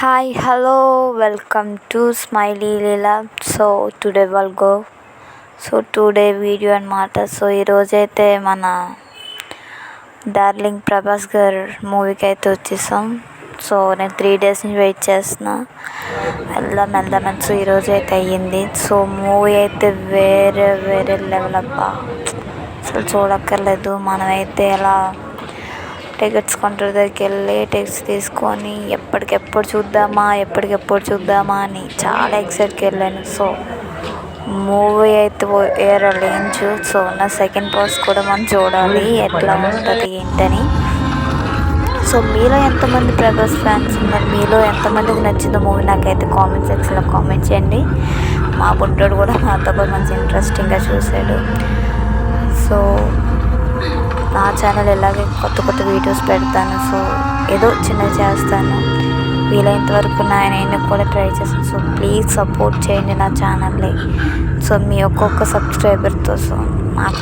Hi, hello, welcome to Smiley Leela. Today we'll go. Today video అన్నమాట. ఈరోజైతే మన darling Prabhas గారు మూవీకి అయితే వచ్చేసాం. నేను 3 days నుంచి వెయిట్ చేస్తున్నా, వెళ్దామని. ఈరోజు అయితే అయ్యింది. మూవీ అయితే వేరే లెవెల్ అబ్బా, అసలు చూడక్కర్లేదు. మనమైతే ఎలా టికెట్స్ కౌంటర్ దగ్గరికి వెళ్ళి టికెట్స్ తీసుకొని ఎప్పటికెప్పుడు చూద్దామా అని చాలా ఎక్సైట్కి వెళ్ళాను. మూవీ అయితే వేరే రేంజ్. నా సెకండ్ పార్ట్స్ కూడా మనం చూడాలి ఎట్లా ఉంటుంది ఏంటని. మీలో ఎంతమంది ప్రభాస్ ఫ్యాన్స్ ఉన్నారు? మీలో ఎంతమందికి నచ్చిందో మూవీ నాకైతే కామెంట్ సెక్షన్లో కామెంట్ చేయండి. మా బుడ్డోడు కూడా నాతో పాటు మంచి ఇంట్రెస్టింగ్గా చూశాడు. నా ఛానల్ ఇలాగే కొత్త వీడియోస్ పెడతాను. ఏదో చిన్నది చేస్తాను, వీలైనంత వరకు నేను కూడా ట్రై చేస్తాను. ప్లీజ్ సపోర్ట్ చేయండి నా ఛానల్ని. మీ ఒక్కొక్క సబ్స్క్రైబర్తో నాకు